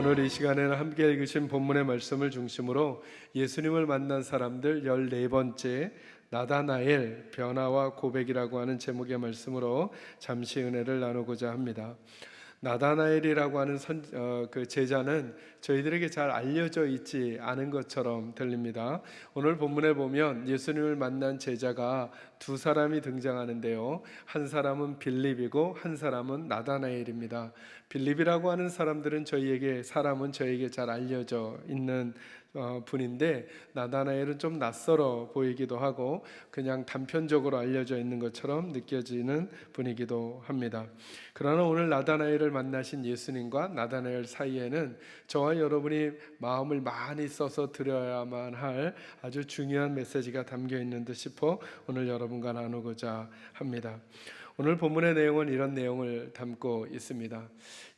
오늘 이 시간에는 함께 읽으신 본문의 말씀을 중심으로 예수님을 만난 사람들 14번째 나다나엘 변화와 고백이라고 하는 제목의 말씀으로 잠시 은혜를 나누고자 합니다. 나다나엘이라고 하는 그 제자는 저희들에게 잘 알려져 있지 않은 것처럼 들립니다. 오늘 본문에 보면 예수님을 만난 제자가 두 사람이 등장하는데요. 한 사람은 빌립이고 한 사람은 나다나엘입니다. 빌립이라고 하는 사람은 저에게 잘 알려져 있는 분인데, 나다나엘은 좀 낯설어 보이기도 하고 그냥 단편적으로 알려져 있는 것처럼 느껴지는 분이기도 합니다. 그러나 오늘 나다나엘을 만나신 예수님과 나다나엘 사이에는 저와 여러분이 마음을 많이 써서 들어야만 할 아주 중요한 메시지가 담겨 있는 듯 싶어 오늘 여러분과 나누고자 합니다. 오늘 본문의 내용은 이런 내용을 담고 있습니다.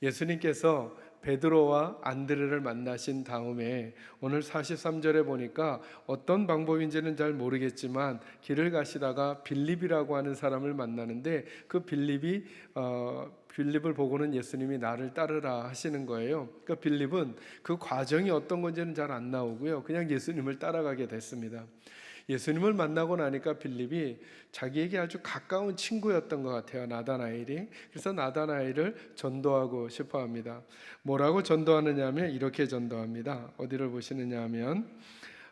예수님께서 베드로와 안드레를 만나신 다음에 오늘 43절에 보니까 어떤 방법인지는 잘 모르겠지만 길을 가시다가 빌립이라고 하는 사람을 만나는데, 그 빌립을 보고는 예수님이 나를 따르라 하시는 거예요. 그러니까 빌립은 그 과정이 어떤 건지는 잘 안 나오고요, 그냥 예수님을 따라가게 됐습니다. 예수님을 만나고 나니까 빌립이 자기에게 아주 가까운 친구였던 것 같아요, 나다나엘이. 그래서 나다나엘을 전도하고 싶어 합니다. 뭐라고 전도하느냐 하면 이렇게 전도합니다. 어디를 보시느냐 하면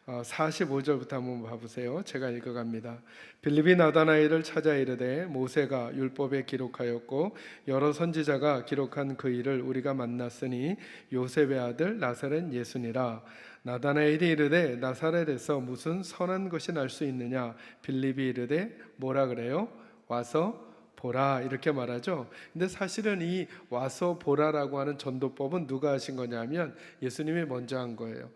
45절부터 한번 봐보세요. 제가 읽어갑니다. 빌립이 나다나엘을 찾아 이르되 모세가 율법에 기록하였고 여러 선지자가 기록한 그 일을 우리가 만났으니 요셉의 아들 나사렛 예수니라. 나다나엘이 이르되 나사렛에서 무슨 선한 것이 날 수 있느냐. 빌립이 이르되 뭐라 그래요? 와서 보라, 이렇게 말하죠. 근데 사실은 이 와서 보라라고 하는 전도법은 누가 하신 거냐면 예수님이 먼저 한 거예요.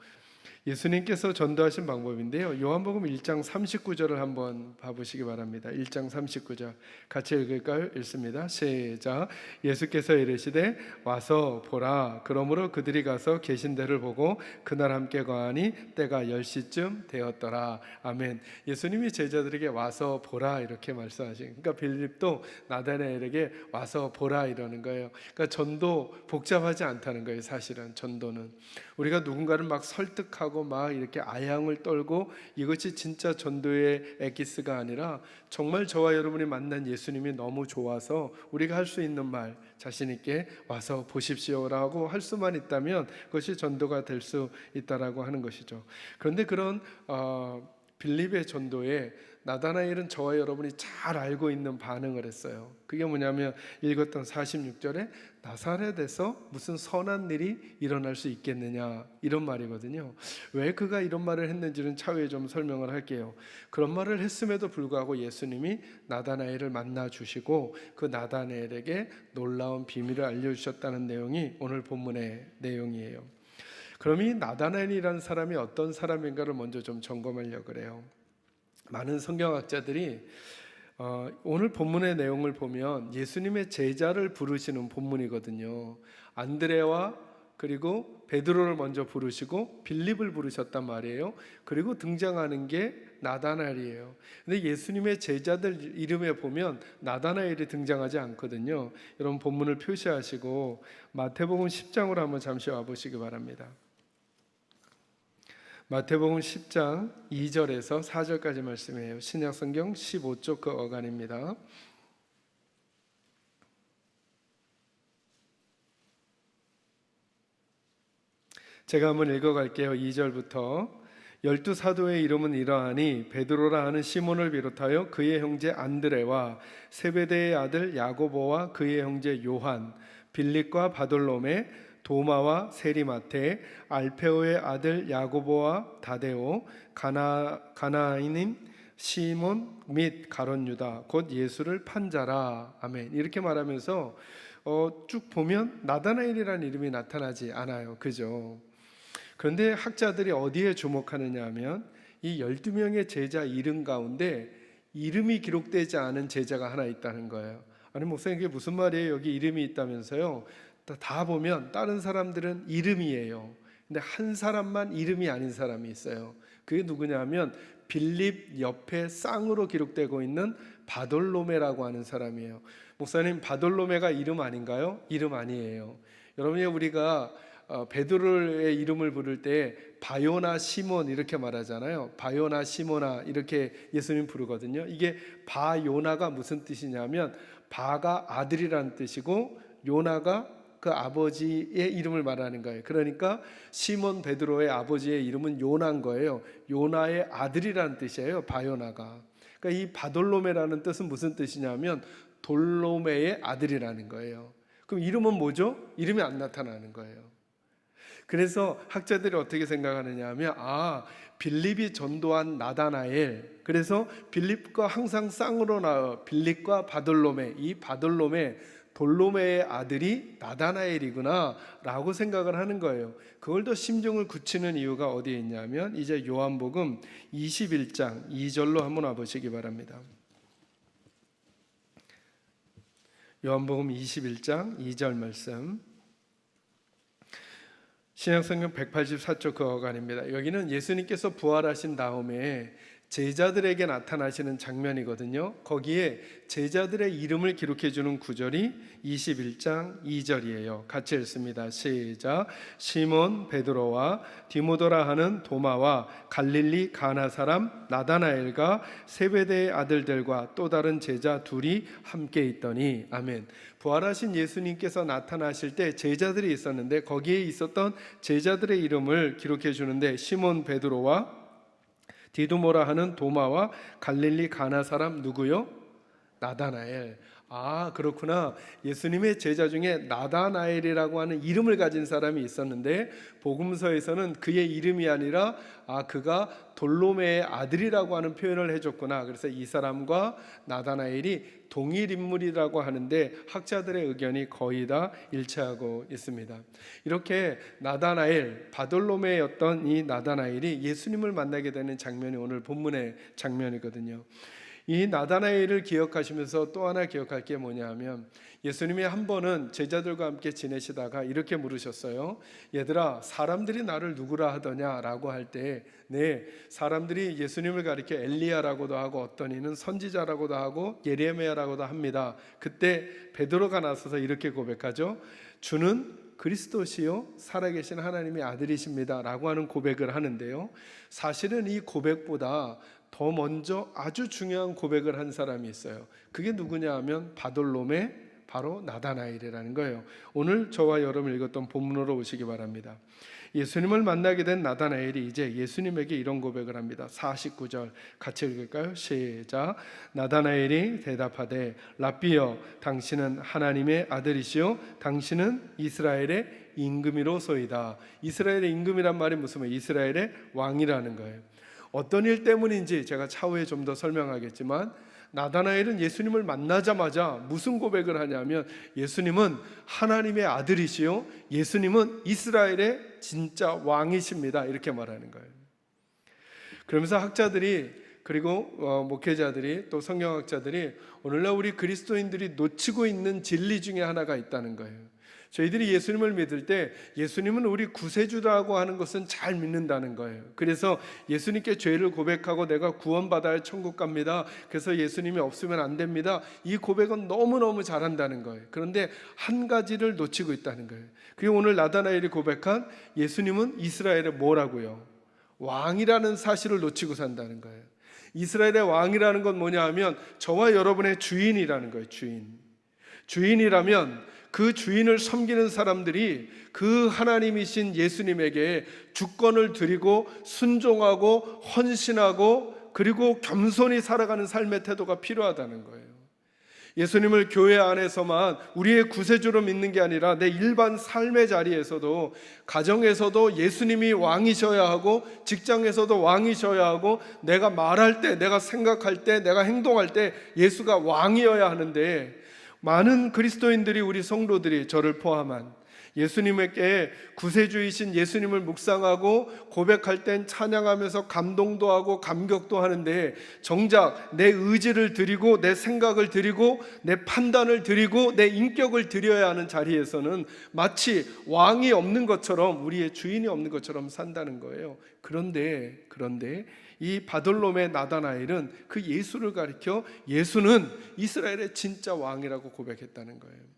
예수님께서 전도하신 방법인데요, 요한복음 1장 39절을 한번 봐보시기 바랍니다. 1장 39절 같이 읽을까요? 읽습니다. 시작. 예수께서 이르시되 와서 보라. 그러므로 그들이 가서 계신 데를 보고 그날 함께 거하니 때가 10시쯤 되었더라. 아멘. 예수님이 제자들에게 와서 보라 이렇게 말씀하신, 그러니까 빌립도 나다나엘에게 와서 보라 이러는 거예요. 그러니까 전도 복잡하지 않다는 거예요. 사실은 전도는 우리가 누군가를 막 설득하고 막 이렇게 아향을 떨고 이것이 진짜 전도의 엑기스가 아니라 정말 저와 여러분이 만난 예수님이 너무 좋아서 우리가 할 수 있는 말, 자신 있게 와서 보십시오라고 할 수만 있다면 그것이 전도가 될 수 있다라고 하는 것이죠. 그런데 그런 빌립의 전도에 나다나엘은 저와 여러분이 잘 알고 있는 반응을 했어요. 그게 뭐냐면 읽었던 46절에 나사렛에서 무슨 선한 일이 일어날 수 있겠느냐, 이런 말이거든요. 왜 그가 이런 말을 했는지는 차후에 좀 설명을 할게요. 그런 말을 했음에도 불구하고 예수님이 나다나엘을 만나 주시고 그 나다나엘에게 놀라운 비밀을 알려주셨다는 내용이 오늘 본문의 내용이에요. 그럼 이 나다나엘이라는 사람이 어떤 사람인가를 먼저 좀 점검하려고 그래요. 많은 성경학자들이 오늘 본문의 내용을 보면 예수님의 제자를 부르시는 본문이거든요. 안드레와 그리고 베드로를 먼저 부르시고 빌립을 부르셨단 말이에요. 그리고 등장하는 게 나다나엘이에요. 근데 예수님의 제자들 이름에 보면 나다나엘이 등장하지 않거든요. 여러분 본문을 표시하시고 마태복음 10장으로 한번 잠시 와보시기 바랍니다. 마태복음 10장 2절에서 4절까지 말씀이에요. 신약성경 15쪽 그 어간입니다. 제가 한번 읽어갈게요. 2절부터 12사도의 이름은 이러하니 베드로라 하는 시몬을 비롯하여 그의 형제 안드레와 세베대의 아들 야고보와 그의 형제 요한, 빌립과 바돌로메, 도마와 세리마테, 알페오의 아들 야고보와 다데오, 가나인인 시몬 및 가룟 유다 곧 예수를 판 자라. 아멘. 이렇게 말하면서 쭉 보면 나다나엘이라는 이름이 나타나지 않아요. 그죠? 그런데 학자들이 어디에 주목하느냐 하면 이 12명의 제자 이름 가운데 이름이 기록되지 않은 제자가 하나 있다는 거예요. 아니 목사님 이게 무슨 말이에요? 여기 이름이 있다면서요? 다 보면 다른 사람들은 이름이에요. 근데 한 사람만 이름이 아닌 사람이 있어요. 그게 누구냐 하면 빌립 옆에 쌍으로 기록되고 있는 바돌로메라고 하는 사람이에요. 목사님 바돌로메가 이름 아닌가요? 이름 아니에요. 여러분이 우리가 베드로의 이름을 부를 때 바요나 시몬 이렇게 말하잖아요. 바요나 시몬아 이렇게 예수님 부르거든요. 이게 바요나가 무슨 뜻이냐면 바가 아들이라는 뜻이고 요나가 그 아버지의 이름을 말하는 거예요. 그러니까 시몬 베드로의 아버지의 이름은 요나인 거예요. 요나의 아들이라는 뜻이에요. 바요나가. 그러니까 이 바돌로메라는 뜻은 무슨 뜻이냐면 돌로메의 아들이라는 거예요. 그럼 이름은 뭐죠? 이름이 안 나타나는 거예요. 그래서 학자들이 어떻게 생각하느냐 하면 빌립이 전도한 나다나엘, 그래서 빌립과 항상 쌍으로 나와 빌립과 바돌로메, 이 바돌로메 돌로메의 아들이 나다나엘이구나 라고 생각을 하는 거예요. 그걸 더 심정을 굳히는 이유가 어디에 있냐면 이제 요한복음 21장 2절로 한번 와보시기 바랍니다. 요한복음 21장 2절 말씀, 신약성경 184쪽 그 어간입니다. 여기는 예수님께서 부활하신 다음에 제자들에게 나타나시는 장면이거든요. 거기에 제자들의 이름을 기록해 주는 구절이 21장 2절이에요. 같이 읽습니다. 시작. 시몬 베드로와 디모데라 하는 도마와 갈릴리 가나 사람 나다나엘과 세베대의 아들들과 또 다른 제자 둘이 함께 있더니. 아멘. 부활하신 예수님께서 나타나실 때 제자들이 있었는데 거기에 있었던 제자들의 이름을 기록해 주는데 시몬 베드로와 디두모라 하는 도마와 갈릴리 가나 사람 누구요? 나다나엘. 그렇구나. 예수님의 제자 중에 나다나엘이라고 하는 이름을 가진 사람이 있었는데 복음서에서는 그의 이름이 아니라 그가 돌로메의 아들이라고 하는 표현을 해줬구나. 그래서 이 사람과 나다나엘이 동일 인물이라고 하는데 학자들의 의견이 거의 다 일치하고 있습니다. 이렇게 나다나엘, 바돌로메였던 이 나다나엘이 예수님을 만나게 되는 장면이 오늘 본문의 장면이거든요. 이 나다나엘을 기억하시면서 또 하나 기억할 게 뭐냐 하면 예수님이 한 번은 제자들과 함께 지내시다가 이렇게 물으셨어요. 얘들아, 사람들이 나를 누구라 하더냐 라고 할 때 사람들이 예수님을 가리켜 엘리야라고도 하고 어떤 이는 선지자라고도 하고 예레미야라고도 합니다. 그때 베드로가 나서서 이렇게 고백하죠. 주는 그리스도시요 살아계신 하나님의 아들이십니다 라고 하는 고백을 하는데요, 사실은 이 고백보다 더 먼저 아주 중요한 고백을 한 사람이 있어요. 그게 누구냐 하면 바돌로메, 바로 나다나엘이라는 거예요. 오늘 저와 여러분 읽었던 본문으로 오시기 바랍니다. 예수님을 만나게 된 나다나엘이 이제 예수님에게 이런 고백을 합니다. 49절 같이 읽을까요? 시작. 나다나엘이 대답하되 랍비여, 당신은 하나님의 아들이시요 당신은 이스라엘의 임금이로소이다. 이스라엘의 임금이란 말이 무슨 말이에요? 이스라엘의 왕이라는 거예요. 어떤 일 때문인지 제가 차후에 좀 더 설명하겠지만 나다나엘은 예수님을 만나자마자 무슨 고백을 하냐면 예수님은 하나님의 아들이시요 예수님은 이스라엘의 진짜 왕이십니다 이렇게 말하는 거예요. 그러면서 학자들이 그리고 목회자들이 또 성경학자들이 오늘날 우리 그리스도인들이 놓치고 있는 진리 중에 하나가 있다는 거예요. 저희들이 예수님을 믿을 때 예수님은 우리 구세주라고 하는 것은 잘 믿는다는 거예요. 그래서 예수님께 죄를 고백하고 내가 구원받아야 천국 갑니다. 그래서 예수님이 없으면 안 됩니다. 이 고백은 너무너무 잘한다는 거예요. 그런데 한 가지를 놓치고 있다는 거예요. 그게 오늘 나다나엘이 고백한 예수님은 이스라엘의 뭐라고요? 왕이라는 사실을 놓치고 산다는 거예요. 이스라엘의 왕이라는 건 뭐냐 하면 저와 여러분의 주인이라는 거예요. 주인이라면 그 주인을 섬기는 사람들이 그 하나님이신 예수님에게 주권을 드리고 순종하고 헌신하고 그리고 겸손히 살아가는 삶의 태도가 필요하다는 거예요. 예수님을 교회 안에서만 우리의 구세주로 믿는 게 아니라 내 일반 삶의 자리에서도, 가정에서도 예수님이 왕이셔야 하고 직장에서도 왕이셔야 하고 내가 말할 때, 내가 생각할 때, 내가 행동할 때 예수가 왕이어야 하는데 많은 그리스도인들이, 우리 성도들이 저를 포함한 예수님에게 구세주이신 예수님을 묵상하고 고백할 땐 찬양하면서 감동도 하고 감격도 하는데 정작 내 의지를 드리고 내 생각을 드리고 내 판단을 드리고 내 인격을 드려야 하는 자리에서는 마치 왕이 없는 것처럼, 우리의 주인이 없는 것처럼 산다는 거예요. 그런데 이 바돌로메 나다나엘은 그 예수를 가리켜 예수는 이스라엘의 진짜 왕이라고 고백했다는 거예요.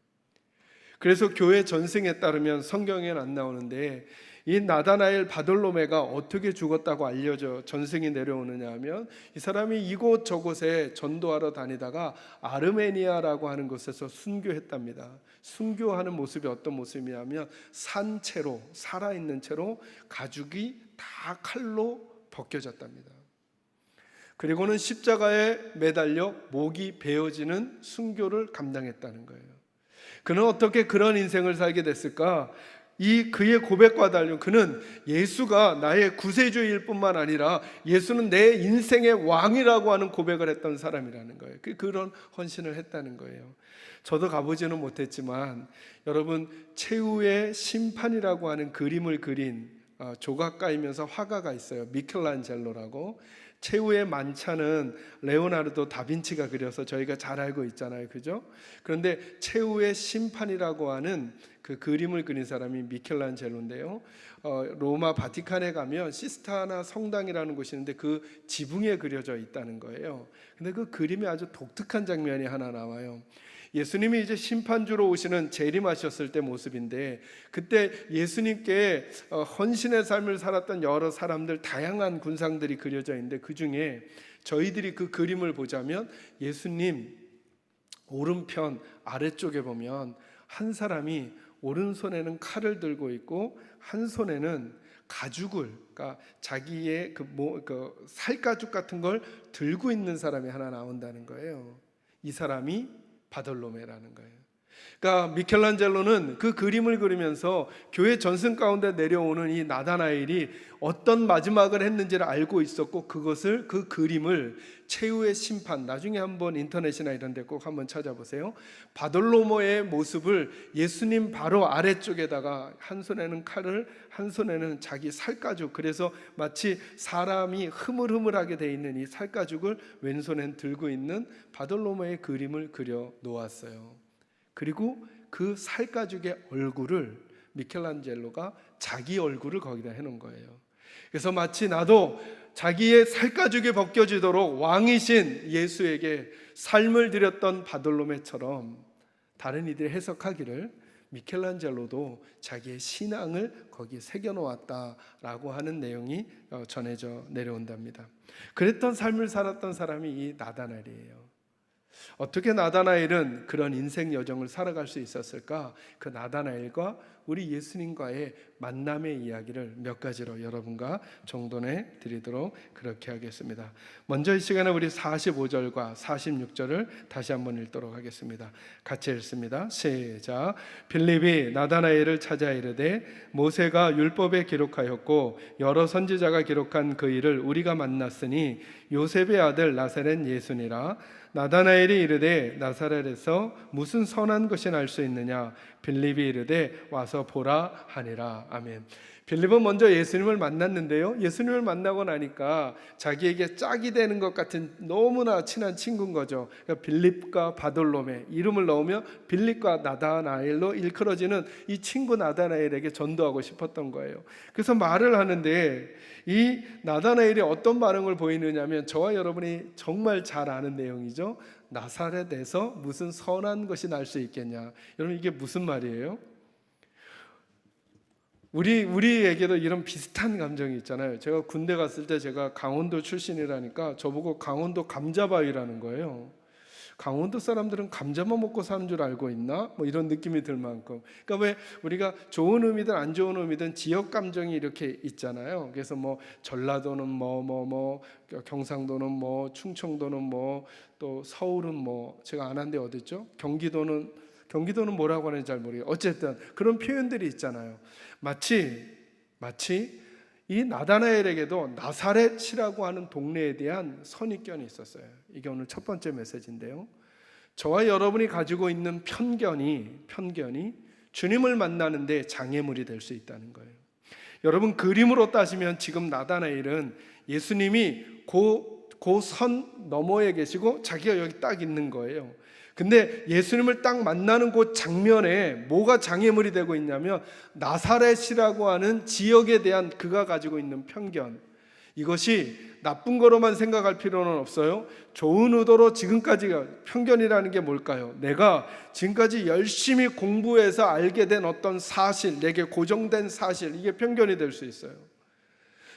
그래서 교회 전승에 따르면 성경에는 안 나오는데 이 나다나엘 바돌로메가 어떻게 죽었다고 알려져 전승이 내려오느냐 하면, 이 사람이 이곳 저곳에 전도하러 다니다가 아르메니아라고 하는 곳에서 순교했답니다. 순교하는 모습이 어떤 모습이냐면 산채로, 살아있는 채로 가죽이 다 칼로 벗겨졌답니다. 그리고는 십자가에 매달려 목이 베어지는 순교를 감당했다는 거예요. 그는 어떻게 그런 인생을 살게 됐을까? 이 그의 고백과 달리 그는 예수가 나의 구세주일 뿐만 아니라 예수는 내 인생의 왕이라고 하는 고백을 했던 사람이라는 거예요. 그런 헌신을 했다는 거예요. 저도 가보지는 못했지만 여러분, 최후의 심판이라고 하는 그림을 그린 조각가이면서 화가가 있어요. 미켈란젤로라고. 최후의 만찬은 레오나르도 다빈치가 그려서 저희가 잘 알고 있잖아요, 그죠? 그런데 최후의 심판이라고 하는 그 그림을 그린 사람이 미켈란젤로인데요. 로마 바티칸에 가면 시스타나 성당이라는 곳이 있는데 그 지붕에 그려져 있다는 거예요. 근데 그 그림에 아주 독특한 장면이 하나 나와요. 예수님이 이제 심판주로 오시는 재림하셨을 때 모습인데, 그때 예수님께 헌신의 삶을 살았던 여러 사람들, 다양한 군상들이 그려져 있는데, 그 중에 저희들이 그 그림을 보자면 예수님 오른편 아래쪽에 보면 한 사람이 오른손에는 칼을 들고 있고 한 손에는 가죽을, 그러니까 자기의 그 살가죽 같은 걸 들고 있는 사람이 하나 나온다는 거예요. 이 사람이 바돌로메라는 거예요. 그러니까 미켈란젤로는 그 그림을 그리면서 교회 전승 가운데 내려오는 이 나다나엘이 어떤 마지막을 했는지를 알고 있었고, 그 그림을 최후의 심판, 나중에 한번 인터넷이나 이런 데 꼭 한번 찾아보세요. 바돌로메의 모습을 예수님 바로 아래쪽에다가 한 손에는 칼을, 한 손에는 자기 살가죽, 그래서 마치 사람이 흐물흐물하게 돼 있는 이 살가죽을 왼손엔 들고 있는 바돌로메의 그림을 그려 놓았어요. 그리고 그 살가죽의 얼굴을 미켈란젤로가 자기 얼굴을 거기다 해놓은 거예요. 그래서 마치 나도 자기의 살가죽이 벗겨지도록 왕이신 예수에게 삶을 드렸던 바돌로메처럼 다른 이들이 해석하기를 미켈란젤로도 자기의 신앙을 거기에 새겨놓았다라고 하는 내용이 전해져 내려온답니다. 그랬던 삶을 살았던 사람이 이 나다나엘이에요. 어떻게 나다나엘은 그런 인생 여정을 살아갈 수 있었을까? 그 나다나엘과 우리 예수님과의 만남의 이야기를 몇 가지로 여러분과 정돈해 드리도록 그렇게 하겠습니다. 먼저 이 시간에 우리 45절과 46절을 다시 한번 읽도록 하겠습니다. 같이 읽습니다. 시작. 빌립이 나다나엘을 찾아 이르되 모세가 율법에 기록하였고 여러 선지자가 기록한 그 일을 우리가 만났으니 요셉의 아들 나사렛 예수니라. 나다나엘이 이르되 나사렛에서 무슨 선한 것이 날 수 있느냐? 빌립이 이르되 와서 보라 하니라. 아멘. 빌립은 먼저 예수님을 만났는데요, 예수님을 만나고 나니까 자기에게 짝이 되는 것 같은 너무나 친한 친구인 거죠. 그러니까 빌립과 바돌로메, 이름을 넣으면 빌립과 나다나엘로 일컬어지는 이 친구 나다나엘에게 전도하고 싶었던 거예요. 그래서 말을 하는데 이 나다나엘이 어떤 반응을 보이느냐면 저와 여러분이 정말 잘 아는 내용이죠. 나사렛에서 무슨 선한 것이 날 수 있겠냐. 여러분, 이게 무슨 말이에요? 우리에게도 이런 비슷한 감정이 있잖아요. 제가 군대 갔을 때 제가 강원도 출신이라니까 저보고 강원도 감자바위라는 거예요. 강원도 사람들은 감자만 먹고 사는 줄 알고 있나? 뭐 이런 느낌이 들 만큼. 그러니까 왜 우리가 좋은 의미든 안 좋은 의미든 지역 감정이 이렇게 있잖아요. 그래서 뭐 전라도는 뭐 경상도는 뭐 충청도는 뭐 또 서울은 뭐 제가 안 한데 어딨죠? 경기도는 뭐라고 하는지 잘 모르겠어요. 어쨌든 그런 표현들이 있잖아요. 마치 이 나다나엘에게도 나사렛이라고 하는 동네에 대한 선입견이 있었어요. 이게 오늘 첫 번째 메시지인데요. 저와 여러분이 가지고 있는 편견이 주님을 만나는데 장애물이 될 수 있다는 거예요. 여러분, 그림으로 따지면 지금 나다나엘은 예수님이 그 선 너머에 계시고 자기가 여기 딱 있는 거예요. 근데 예수님을 딱 만나는 그 장면에 뭐가 장애물이 되고 있냐면 나사렛이라고 하는 지역에 대한 그가 가지고 있는 편견, 이것이 나쁜 거로만 생각할 필요는 없어요. 좋은 의도로 지금까지가 편견이라는 게 뭘까요? 내가 지금까지 열심히 공부해서 알게 된 어떤 사실, 내게 고정된 사실, 이게 편견이 될 수 있어요.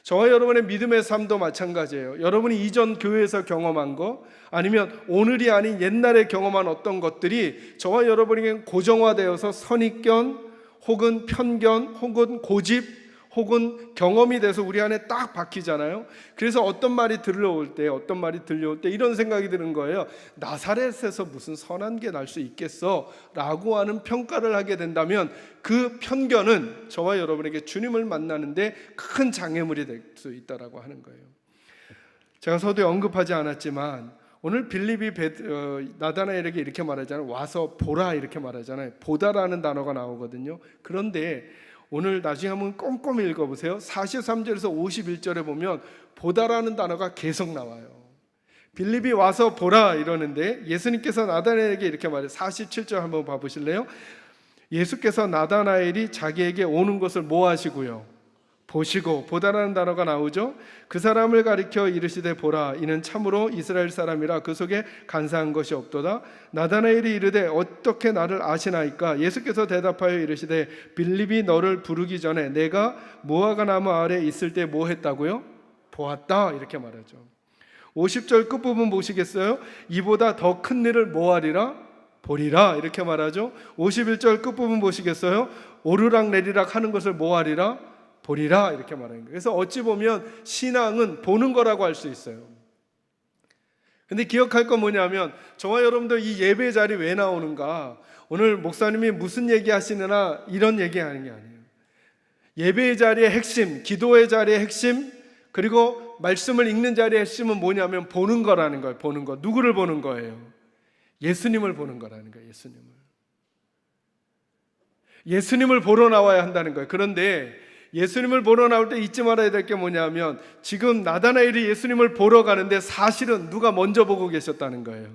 저와 여러분의 믿음의 삶도 마찬가지예요. 여러분이 이전 교회에서 경험한 거, 아니면 오늘이 아닌 옛날에 경험한 어떤 것들이 저와 여러분에게 고정화되어서 선입견 혹은 편견 혹은 고집 혹은 경험이 돼서 우리 안에 딱 박히잖아요. 그래서 어떤 말이 들려올 때 이런 생각이 드는 거예요. 나사렛에서 무슨 선한 게 날 수 있겠어? 라고 하는 평가를 하게 된다면 그 편견은 저와 여러분에게 주님을 만나는데 큰 장애물이 될 수 있다라고 하는 거예요. 제가 서두에 언급하지 않았지만 오늘 빌립이 나다나엘에게 이렇게 말하잖아요. 와서 보라 이렇게 말하잖아요. 보다라는 단어가 나오거든요. 그런데 오늘 나중에 한번 꼼꼼히 읽어보세요. 43절에서 51절에 보면 보다라는 단어가 계속 나와요. 빌립이 와서 보라 이러는데 예수님께서 나다나엘에게 이렇게 말해요. 47절 한번 봐보실래요? 예수께서 나다나엘이 자기에게 오는 것을 뭐 하시고요? 보시고, 보다라는 단어가 나오죠. 그 사람을 가리켜 이르시되 보라, 이는 참으로 이스라엘 사람이라 그 속에 간사한 것이 없도다. 나다나엘이 이르되 어떻게 나를 아시나이까? 예수께서 대답하여 이르시되 빌립이 너를 부르기 전에 내가 무화과 나무 아래 있을 때 뭐 했다고요? 보았다 이렇게 말하죠. 50절 끝부분 보시겠어요? 이보다 더 큰 일을 뭐 하리라? 보리라 이렇게 말하죠. 51절 끝부분 보시겠어요? 오르락 내리락 하는 것을 뭐 하리라? 보리라 이렇게 말하는 거예요. 그래서 어찌 보면 신앙은 보는 거라고 할 수 있어요. 근데 기억할 건 뭐냐면 저와 여러분들 이 예배 자리 왜 나오는가? 오늘 목사님이 무슨 얘기 하시느냐 이런 얘기하는 게 아니에요. 예배의 자리의 핵심, 기도의 자리의 핵심, 그리고 말씀을 읽는 자리의 핵심은 뭐냐면 보는 거라는 거예요. 보는 거. 누구를 보는 거예요? 예수님을 보는 거라는 거예요. 예수님을 보러 나와야 한다는 거예요. 그런데 예수님을 보러 나올 때 잊지 말아야 될 게 뭐냐면 지금 나다나엘이 예수님을 보러 가는데 사실은 누가 먼저 보고 계셨다는 거예요.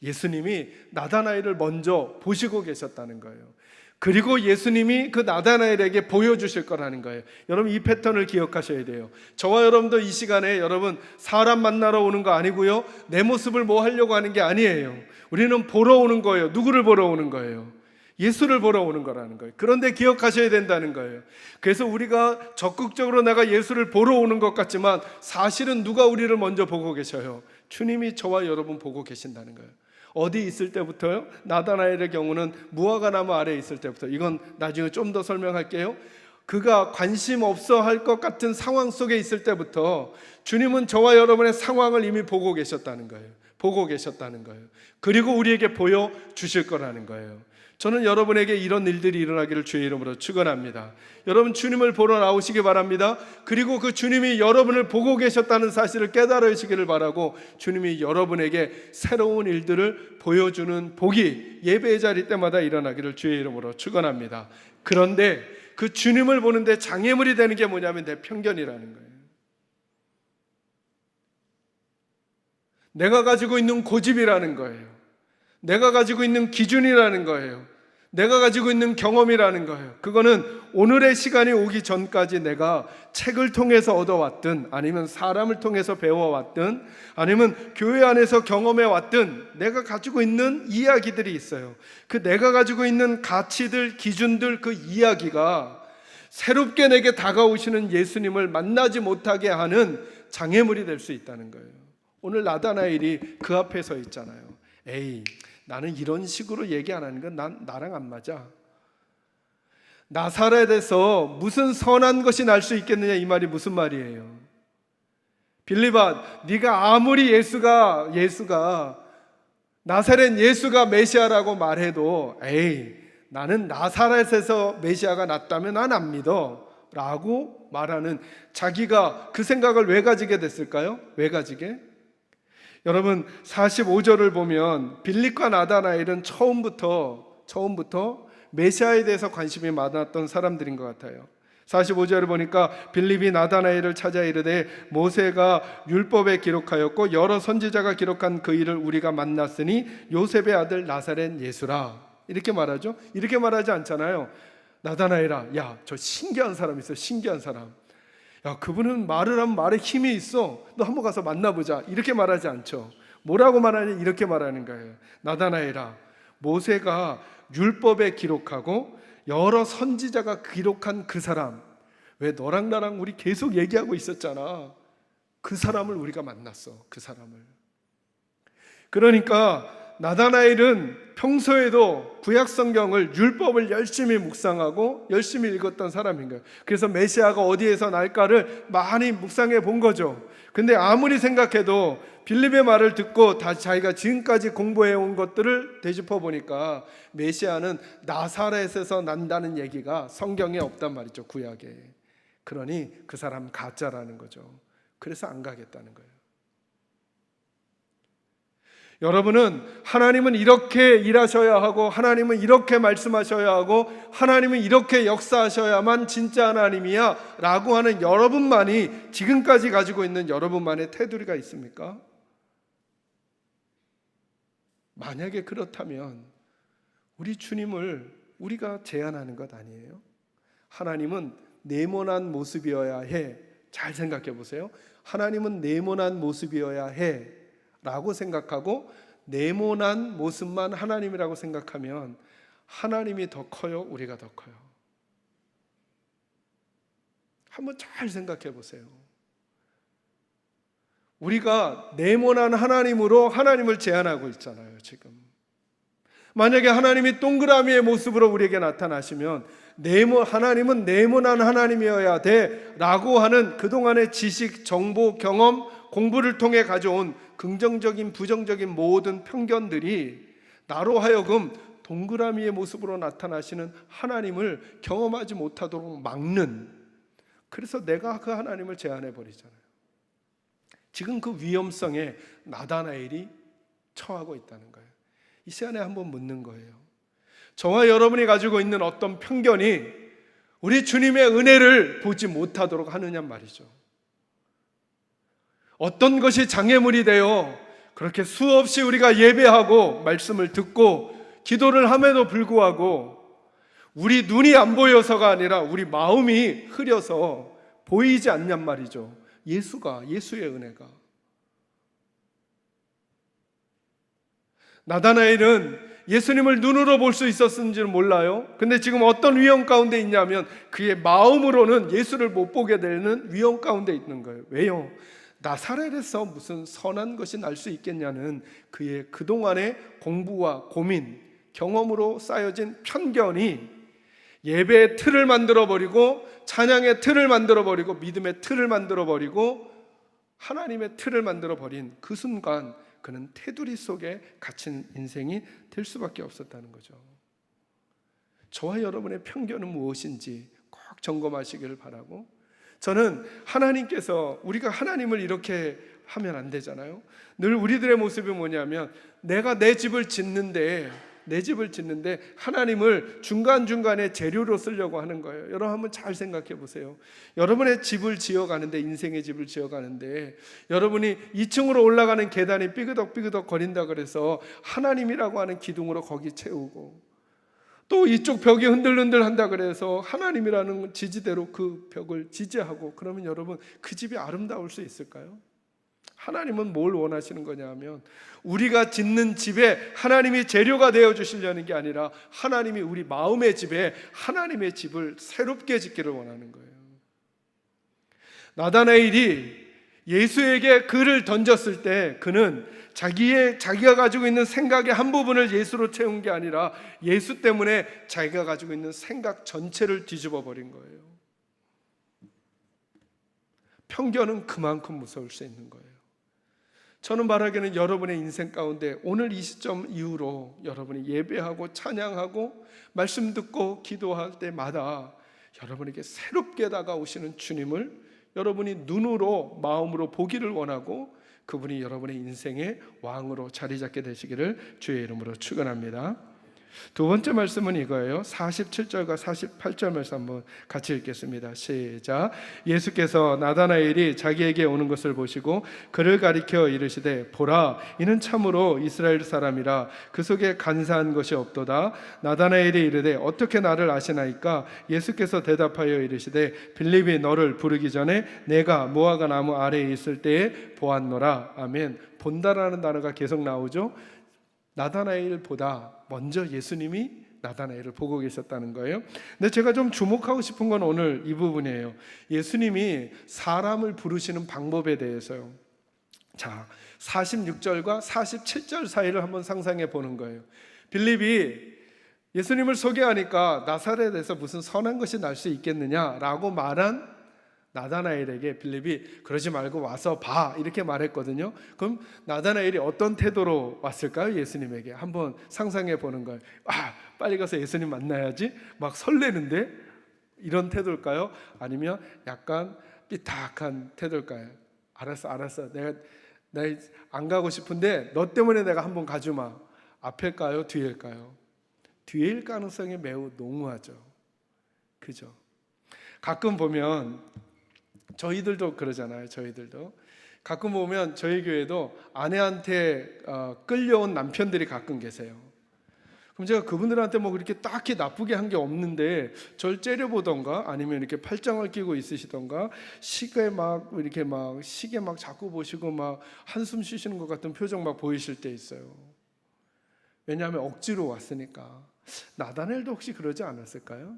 예수님이 나다나엘을 먼저 보시고 계셨다는 거예요. 그리고 예수님이 그 나다나엘에게 보여주실 거라는 거예요. 여러분 이 패턴을 기억하셔야 돼요. 저와 여러분도 이 시간에 여러분 사람 만나러 오는 거 아니고요, 내 모습을 뭐 하려고 하는 게 아니에요. 우리는 보러 오는 거예요. 누구를 보러 오는 거예요? 예수를 보러 오는 거라는 거예요. 그런데 기억하셔야 된다는 거예요. 그래서 우리가 적극적으로 내가 예수를 보러 오는 것 같지만 사실은 누가 우리를 먼저 보고 계셔요? 주님이 저와 여러분 보고 계신다는 거예요. 어디 있을 때부터요? 나다나엘의 경우는 무화과 나무 아래에 있을 때부터, 이건 나중에 좀 더 설명할게요. 그가 관심 없어 할 것 같은 상황 속에 있을 때부터 주님은 저와 여러분의 상황을 이미 보고 계셨다는 거예요. 그리고 우리에게 보여주실 거라는 거예요. 저는 여러분에게 이런 일들이 일어나기를 주의 이름으로 축원합니다. 여러분 주님을 보러 나오시기 바랍니다. 그리고 그 주님이 여러분을 보고 계셨다는 사실을 깨달으시기를 바라고 주님이 여러분에게 새로운 일들을 보여주는 복이 예배의 자리 때마다 일어나기를 주의 이름으로 축원합니다. 그런데 그 주님을 보는데 장애물이 되는 게 뭐냐면 내 편견이라는 거예요. 내가 가지고 있는 고집이라는 거예요. 내가 가지고 있는 기준이라는 거예요. 내가 가지고 있는 경험이라는 거예요. 그거는 오늘의 시간이 오기 전까지 내가 책을 통해서 얻어왔든 아니면 사람을 통해서 배워왔든 아니면 교회 안에서 경험해왔든 내가 가지고 있는 이야기들이 있어요. 그 내가 가지고 있는 가치들, 기준들, 그 이야기가 새롭게 내게 다가오시는 예수님을 만나지 못하게 하는 장애물이 될 수 있다는 거예요. 오늘 나다나엘이 그 앞에 서 있잖아요. 에이, 나는 이런 식으로 얘기 안 하는 건 나랑 안 맞아. 나사렛에서 무슨 선한 것이 날 수 있겠느냐, 이 말이 무슨 말이에요? 빌립아, 네가 아무리 예수가 나사렛 예수가 메시아라고 말해도 에이, 나는 나사렛에서 메시아가 났다면 난 안 믿어 라고 말하는, 자기가 그 생각을 왜 가지게 됐을까요? 왜 가지게? 여러분 45절을 보면 빌립과 나다나엘은 처음부터 메시아에 대해서 관심이 많았던 사람들인 것 같아요. 45절을 보니까 빌립이 나다나엘을 찾아 이르되 모세가 율법에 기록하였고 여러 선지자가 기록한 그 일을 우리가 만났으니 요셉의 아들 나사렛 예수라, 이렇게 말하죠. 이렇게 말하지 않잖아요. 나다나엘아, 야, 저 신기한 사람 있어. 신기한 사람. 야, 그분은 말을 하면 말에 힘이 있어, 너 한번 가서 만나보자, 이렇게 말하지 않죠. 뭐라고 말하냐? 이렇게 말하는 거예요. 나다나엘아, 모세가 율법에 기록하고 여러 선지자가 기록한 그 사람, 왜 너랑 나랑 우리 계속 얘기하고 있었잖아. 그 사람을 우리가 만났어. 그 사람을. 그러니까 나다나엘은 평소에도 구약성경을, 율법을 열심히 묵상하고 열심히 읽었던 사람인 거예요. 그래서 메시아가 어디에서 날까를 많이 묵상해 본 거죠. 근데 아무리 생각해도 빌립의 말을 듣고 다 자기가 지금까지 공부해 온 것들을 되짚어 보니까 메시아는 나사렛에서 난다는 얘기가 성경에 없단 말이죠, 구약에. 그러니 그 사람 가짜라는 거죠. 그래서 안 가겠다는 거예요. 여러분은 하나님은 이렇게 일하셔야 하고, 하나님은 이렇게 말씀하셔야 하고, 하나님은 이렇게 역사하셔야만 진짜 하나님이야 라고 하는 여러분만이, 지금까지 가지고 있는 여러분만의 테두리가 있습니까? 만약에 그렇다면 우리 주님을 우리가 제한하는 것 아니에요? 하나님은 네모난 모습이어야 해. 잘 생각해 보세요. 하나님은 네모난 모습이어야 해 라고 생각하고, 네모난 모습만 하나님이라고 생각하면 하나님이 더 커요? 우리가 더 커요? 한번 잘 생각해 보세요. 우리가 네모난 하나님으로 하나님을 제한하고 있잖아요, 지금. 만약에 하나님이 동그라미의 모습으로 우리에게 나타나시면 하나님은 네모난 하나님이어야 돼 라고 하는 그동안의 지식, 정보, 경험, 공부를 통해 가져온 긍정적인, 부정적인 모든 편견들이 나로 하여금 동그라미의 모습으로 나타나시는 하나님을 경험하지 못하도록 막는, 그래서 내가 그 하나님을 제한해 버리잖아요. 지금 그 위험성에 나다나엘이 처하고 있다는 거예요. 이 시간에 한번 묻는 거예요. 저와 여러분이 가지고 있는 어떤 편견이 우리 주님의 은혜를 보지 못하도록 하느냐 말이죠. 어떤 것이 장애물이 되어 그렇게 수없이 우리가 예배하고 말씀을 듣고 기도를 함에도 불구하고 우리 눈이 안 보여서가 아니라 우리 마음이 흐려서 보이지 않냔 말이죠. 예수의 은혜가. 나다나엘은 예수님을 눈으로 볼 수 있었는지는 몰라요. 근데 지금 어떤 위험 가운데 있냐면 그의 마음으로는 예수를 못 보게 되는 위험 가운데 있는 거예요. 왜요? 나사렛에서 무슨 선한 것이 날 수 있겠냐는 그의 그동안의 공부와 고민, 경험으로 쌓여진 편견이 예배의 틀을 만들어버리고, 찬양의 틀을 만들어버리고, 믿음의 틀을 만들어버리고, 하나님의 틀을 만들어버린 그 순간 그는 테두리 속에 갇힌 인생이 될 수밖에 없었다는 거죠. 저와 여러분의 편견은 무엇인지 꼭 점검하시기를 바라고, 저는 하나님께서, 우리가 하나님을 이렇게 하면 안 되잖아요. 늘 우리들의 모습이 뭐냐면 내가 내 집을 짓는데 하나님을 중간중간에 재료로 쓰려고 하는 거예요. 여러분 한번 잘 생각해 보세요. 여러분의 집을 지어가는데, 인생의 집을 지어가는데 여러분이 2층으로 올라가는 계단이 삐그덕삐그덕 거린다 그래서 하나님이라고 하는 기둥으로 거기 채우고, 또 이쪽 벽이 흔들흔들 한다 그래서 하나님이라는 지지대로 그 벽을 지지하고, 그러면 여러분 그 집이 아름다울 수 있을까요? 하나님은 뭘 원하시는 거냐 하면 우리가 짓는 집에 하나님이 재료가 되어 주시려는 게 아니라 하나님이 우리 마음의 집에 하나님의 집을 새롭게 짓기를 원하는 거예요. 나다나엘이 예수에게 글을 던졌을 때 그는 자기가 가지고 있는 생각의 한 부분을 예수로 채운 게 아니라 예수 때문에 자기가 가지고 있는 생각 전체를 뒤집어 버린 거예요. 편견은 그만큼 무서울 수 있는 거예요. 저는 말하기는 여러분의 인생 가운데 오늘 이 시점 이후로 여러분이 예배하고 찬양하고 말씀 듣고 기도할 때마다 여러분에게 새롭게 다가오시는 주님을 여러분이 눈으로, 마음으로 보기를 원하고, 그분이 여러분의 인생의 왕으로 자리 잡게 되시기를 주의 이름으로 축원합니다. 두 번째 말씀은 이거예요. 47절과 48절 말씀 한번 같이 읽겠습니다. 시작. 예수께서 나다나엘이 자기에게 오는 것을 보시고 그를 가리켜 이르시되 보라, 이는 참으로 이스라엘 사람이라 그 속에 간사한 것이 없도다. 나다나엘이 이르되 어떻게 나를 아시나이까? 예수께서 대답하여 이르시되 빌립이 너를 부르기 전에 내가 무화과 나무 아래에 있을 때에 보았노라. 아멘. 본다라는 단어가 계속 나오죠. 나다나엘보다 먼저 예수님이 나다나엘을 보고 계셨다는 거예요. 근데 제가 좀 주목하고 싶은 건 오늘 이 부분이에요. 예수님이 사람을 부르시는 방법에 대해서요. 자, 46절과 47절 사이를 한번 상상해 보는 거예요. 빌립이 예수님을 소개하니까 나사렛에서 무슨 선한 것이 날 수 있겠느냐라고 말한 나다나엘에게 빌립이 그러지 말고 와서 봐 이렇게 말했거든요. 그럼 나다나엘이 어떤 태도로 왔을까요? 예수님에게 한번 상상해 보는 거예요. 빨리 가서 예수님 만나야지 막 설레는데 이런 태도일까요? 아니면 약간 삐딱한 태도일까요? 알았어 내가 안 가고 싶은데 너 때문에 내가 한번 가주마. 앞일까요? 뒤일까요? 뒤일 가능성이 매우 농후하죠. 그죠? 가끔 보면 저희들도 그러잖아요. 저희들도 가끔 보면 저희 교회도 아내한테 끌려온 남편들이 가끔 계세요. 그럼 제가 그분들한테 뭐 그렇게 딱히 나쁘게 한 게 없는데 절 째려보던가 아니면 이렇게 팔짱을 끼고 있으시던가 시계 막 이렇게 막 시계 막 자꾸 보시고 막 한숨 쉬시는 것 같은 표정 막 보이실 때 있어요. 왜냐하면 억지로 왔으니까. 나다나엘도 혹시 그러지 않았을까요?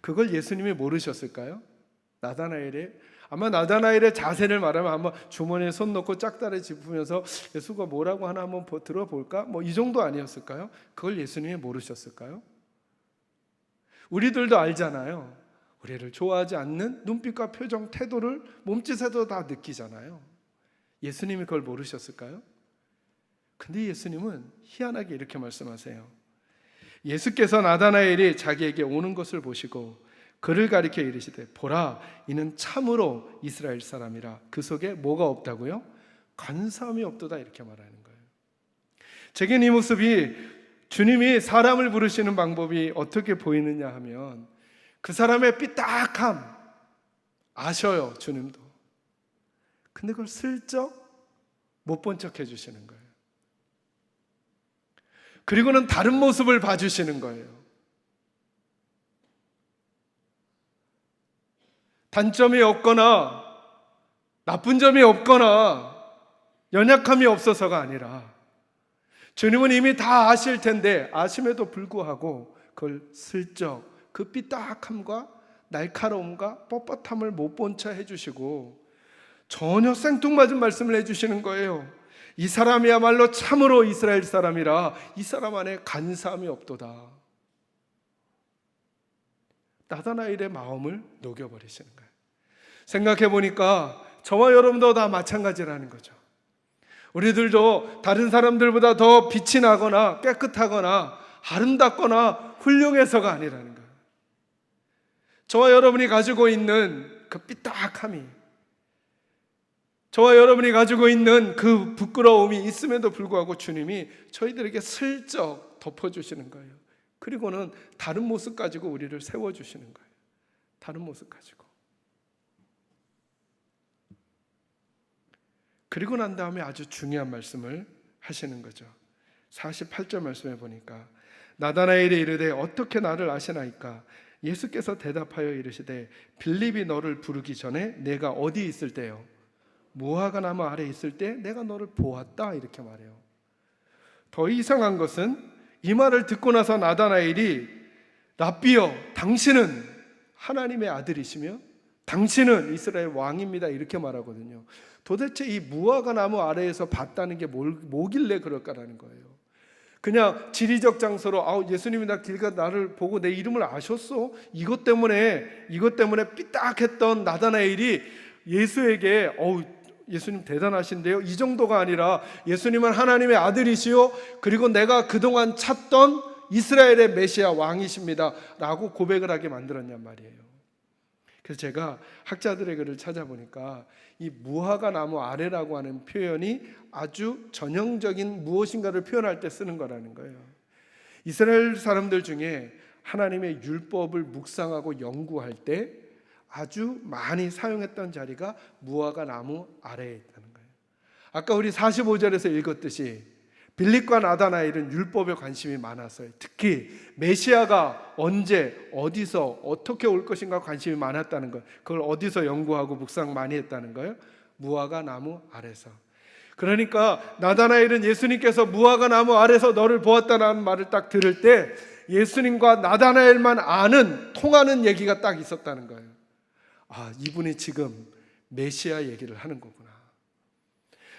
그걸 예수님이 모르셨을까요? 아마 나다나엘의 자세를 말하면 아마 주머니에 손 넣고 짝다리 짚으면서 예수가 뭐라고 하나 한번 들어볼까? 뭐 이 정도 아니었을까요? 그걸 예수님이 모르셨을까요? 우리들도 알잖아요. 우리를 좋아하지 않는 눈빛과 표정, 태도를 몸짓에도 다 느끼잖아요. 예수님이 그걸 모르셨을까요? 근데 예수님은 희한하게 이렇게 말씀하세요. 예수께서 나다나엘이 자기에게 오는 것을 보시고 그를 가리켜 이르시되 보라, 이는 참으로 이스라엘 사람이라 그 속에 뭐가 없다고요? 간사함이 없도다 이렇게 말하는 거예요. 제겐 이 모습이 주님이 사람을 부르시는 방법이 어떻게 보이느냐 하면 그 사람의 삐딱함 아셔요. 주님도. 근데 그걸 슬쩍 못 본 척 해주시는 거예요. 그리고는 다른 모습을 봐주시는 거예요. 단점이 없거나 나쁜 점이 없거나 연약함이 없어서가 아니라 주님은 이미 다 아실 텐데 아심에도 불구하고 그걸 슬쩍 그 삐딱함과 날카로움과 뻣뻣함을 못 본 척 해주시고 전혀 생뚱맞은 말씀을 해주시는 거예요. 이 사람이야말로 참으로 이스라엘 사람이라 이 사람 안에 간사함이 없도다. 나다나엘의 마음을 녹여버리시는 거예요. 생각해 보니까 저와 여러분도 다 마찬가지라는 거죠. 우리들도 다른 사람들보다 더 빛이 나거나 깨끗하거나 아름답거나 훌륭해서가 아니라는 거예요. 저와 여러분이 가지고 있는 그 삐딱함이, 저와 여러분이 가지고 있는 그 부끄러움이 있음에도 불구하고 주님이 저희들에게 슬쩍 덮어주시는 거예요. 그리고는 다른 모습 가지고 우리를 세워주시는 거예요. 다른 모습 가지고. 그리고 난 다음에 아주 중요한 말씀을 하시는 거죠. 48절 말씀에 보니까 나다나엘이 이르되 어떻게 나를 아시나이까? 예수께서 대답하여 이르시되 빌립이 너를 부르기 전에 내가 어디 있을 때요? 무화과 나무 아래 있을 때 내가 너를 보았다 이렇게 말해요. 더 이상한 것은 이 말을 듣고 나서 나다나엘이 랍비여 당신은 하나님의 아들이시며 당신은 이스라엘 왕입니다 이렇게 말하거든요. 도대체 이 무화과 나무 아래에서 봤다는 게 뭐길래 그럴까라는 거예요. 그냥 지리적 장소로 예수님이 길가 나를 보고 내 이름을 아셨어? 이것 때문에 삐딱했던 나다나엘이 예수에게 예수님 대단하신데요. 이 정도가 아니라 예수님은 하나님의 아들이시요 그리고 내가 그동안 찾던 이스라엘의 메시아 왕이십니다 라고 고백을 하게 만들었냔 말이에요. 그래서 제가 학자들의 글을 찾아보니까 이 무화과 나무 아래라고 하는 표현이 아주 전형적인 무엇인가를 표현할 때 쓰는 거라는 거예요. 이스라엘 사람들 중에 하나님의 율법을 묵상하고 연구할 때 아주 많이 사용했던 자리가 무화과 나무 아래에 있다는 거예요. 아까 우리 45절에서 읽었듯이 빌립과 나다나엘은 율법에 관심이 많았어요. 특히 메시아가 언제 어디서 어떻게 올 것인가 관심이 많았다는 것, 그걸 어디서 연구하고 묵상 많이 했다는 거예요? 무화과 나무 아래서. 그러니까 나다나엘은 예수님께서 무화과 나무 아래서 너를 보았다는 말을 딱 들을 때 예수님과 나다나엘만 아는 통하는 얘기가 딱 있었다는 거예요. 아, 이분이 지금 메시아 얘기를 하는 거구나.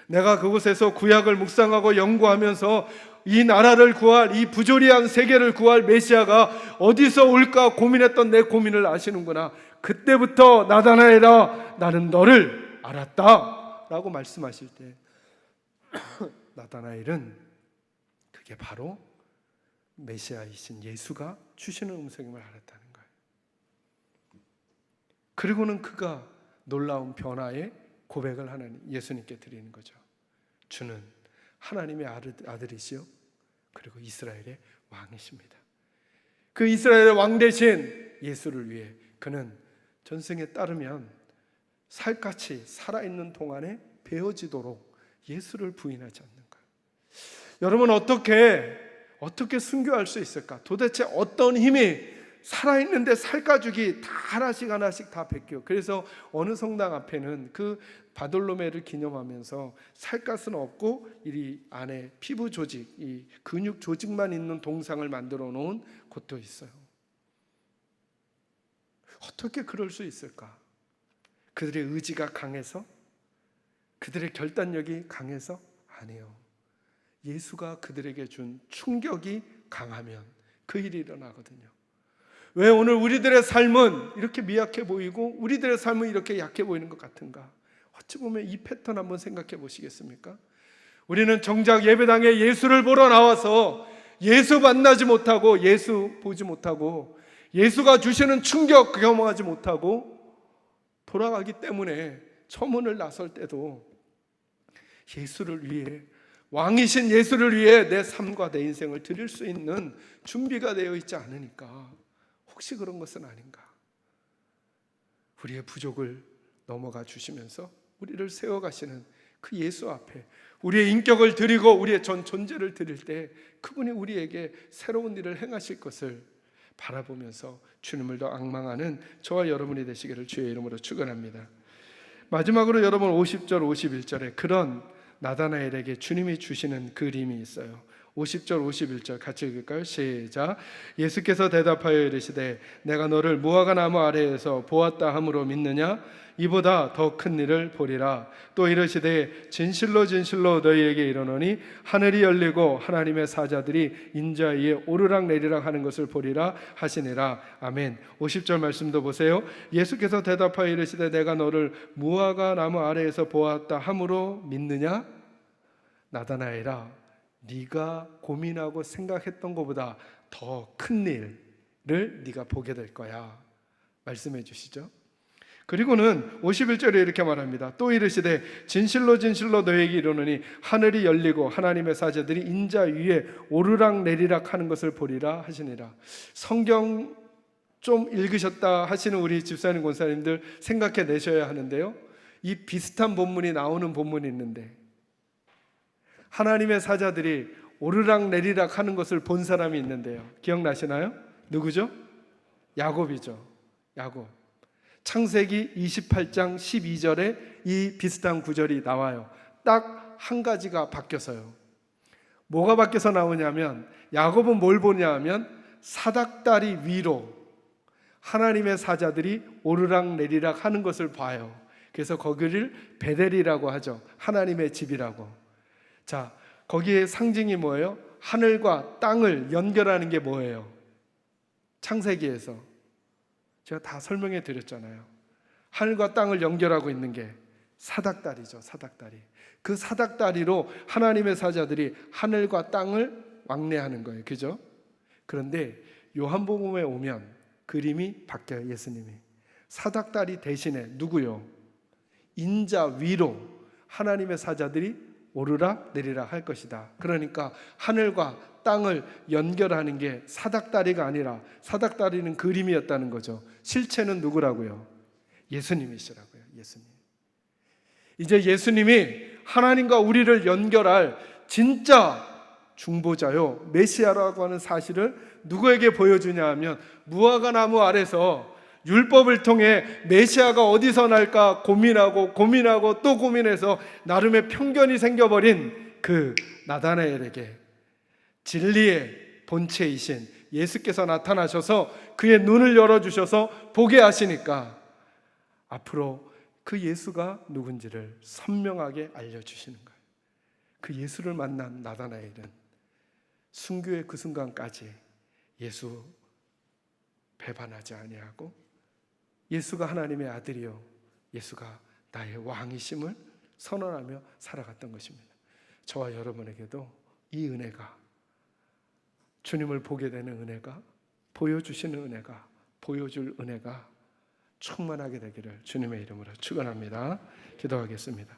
내가 그곳에서 구약을 묵상하고 연구하면서 이 나라를 구할, 이 부조리한 세계를 구할 메시아가 어디서 올까 고민했던 내 고민을 아시는구나. 그때부터 나다나엘아, 나는 너를 알았다 라고 말씀하실 때 나다나엘은 그게 바로 메시아이신 예수가 주시는 음성임을 알았다는 거예요. 그리고는 그가 놀라운 변화의 고백을 하나님 예수님께 드리는 거죠. 주는 하나님의 아들이시요 그리고 이스라엘의 왕이십니다. 그 이스라엘의 왕 대신 예수를 위해 그는 전승에 따르면 살같이 살아있는 동안에 베어지도록 예수를 부인하지 않는 거예요. 여러분 어떻게 순교할 수 있을까? 도대체 어떤 힘이 살아있는데 살가죽이 다 하나씩 다 벗겨. 그래서 어느 성당 앞에는 그 바돌로메를 기념하면서 살갗은 없고 이 안에 피부 조직, 이 근육 조직만 있는 동상을 만들어 놓은 곳도 있어요. 어떻게 그럴 수 있을까? 그들의 의지가 강해서? 그들의 결단력이 강해서? 아니에요. 예수가 그들에게 준 충격이 강하면 그 일이 일어나거든요. 왜 오늘 우리들의 삶은 이렇게 미약해 보이고 우리들의 삶은 이렇게 약해 보이는 것 같은가? 어찌 보면 이 패턴 한번 생각해 보시겠습니까? 우리는 정작 예배당에 예수를 보러 나와서 예수 만나지 못하고 예수 보지 못하고 예수가 주시는 충격 경험하지 못하고 돌아가기 때문에 처문을 나설 때도 예수를 위해, 왕이신 예수를 위해 내 삶과 내 인생을 드릴 수 있는 준비가 되어 있지 않으니까 혹시 그런 것은 아닌가? 우리의 부족을 넘어가 주시면서 우리를 세워가시는 그 예수 앞에 우리의 인격을 드리고 우리의 전 존재를 드릴 때 그분이 우리에게 새로운 일을 행하실 것을 바라보면서 주님을 더 앙망하는 저와 여러분이 되시기를 주의 이름으로 축원합니다. 마지막으로 여러분 50절 51절에 그런 나다나엘에게 주님이 주시는 그림이 있어요. 50절 51절 같이 읽을까요? 시작. 예수께서 대답하여 이르시되 내가 너를 무화과 나무 아래에서 보았다 함으로 믿느냐? 이보다 더 큰 일을 보리라. 또 이르시되 진실로 진실로 너희에게 이르노니 하늘이 열리고 하나님의 사자들이 인자 위에 오르락내리락 하는 것을 보리라 하시니라. 아멘. 50절 말씀도 보세요. 예수께서 대답하여 이르시되 내가 너를 무화과 나무 아래에서 보았다 함으로 믿느냐? 나다나엘아, 네가 고민하고 생각했던 것보다 더 큰 일을 네가 보게 될 거야. 말씀해 주시죠. 그리고는 51절에 이렇게 말합니다. 또 이르시되 진실로 진실로 너에게 이르노니 하늘이 열리고 하나님의 사자들이 인자 위에 오르락 내리락 하는 것을 보리라 하시니라. 성경 좀 읽으셨다 하시는 우리 집사님 권사님들 생각해 내셔야 하는데요, 이 비슷한 본문이 나오는 본문이 있는데 하나님의 사자들이 오르락 내리락 하는 것을 본 사람이 있는데요, 기억나시나요? 누구죠? 야곱이죠. 야곱. 창세기 28장 12절에 이 비슷한 구절이 나와요. 딱 한 가지가 바뀌어서요. 뭐가 바뀌어서 나오냐면 야곱은 뭘 보냐 하면 사닥다리 위로 하나님의 사자들이 오르락 내리락 하는 것을 봐요. 그래서 거기를 베델이라고 하죠. 하나님의 집이라고. 자, 거기에 상징이 뭐예요? 하늘과 땅을 연결하는 게 뭐예요? 창세기에서 제가 다 설명해 드렸잖아요. 하늘과 땅을 연결하고 있는 게 사닥다리죠. 사닥다리. 그 사닥다리로 하나님의 사자들이 하늘과 땅을 왕래하는 거예요. 그죠? 그런데 요한복음에 오면 그림이 바뀌어요. 예수님이 사닥다리 대신에 누구요? 인자 위로 하나님의 사자들이 오르락 내리락 할 것이다. 그러니까 하늘과 땅을 연결하는 게 사닥다리가 아니라 사닥다리는 그림이었다는 거죠. 실체는 누구라고요? 예수님이시라고요. 예수님. 이제 예수님이 하나님과 우리를 연결할 진짜 중보자요 메시아라고 하는 사실을 누구에게 보여주냐 하면 무화과 나무 아래서 율법을 통해 메시아가 어디서 날까 고민하고 또 고민해서 나름의 편견이 생겨버린 그 나다나엘에게 진리의 본체이신 예수께서 나타나셔서 그의 눈을 열어주셔서 보게 하시니까 앞으로 그 예수가 누군지를 선명하게 알려주시는 거예요. 그 예수를 만난 나다나엘은 순교의 그 순간까지 예수 배반하지 아니하고 예수가 하나님의 아들이요 예수가 나의 왕이심을 선언하며 살아갔던 것입니다. 저와 여러분에게도 이 은혜가, 주님을 보게 되는 은혜가, 보여주시는 은혜가, 보여줄 은혜가 충만하게 되기를 주님의 이름으로 축원합니다. 기도하겠습니다.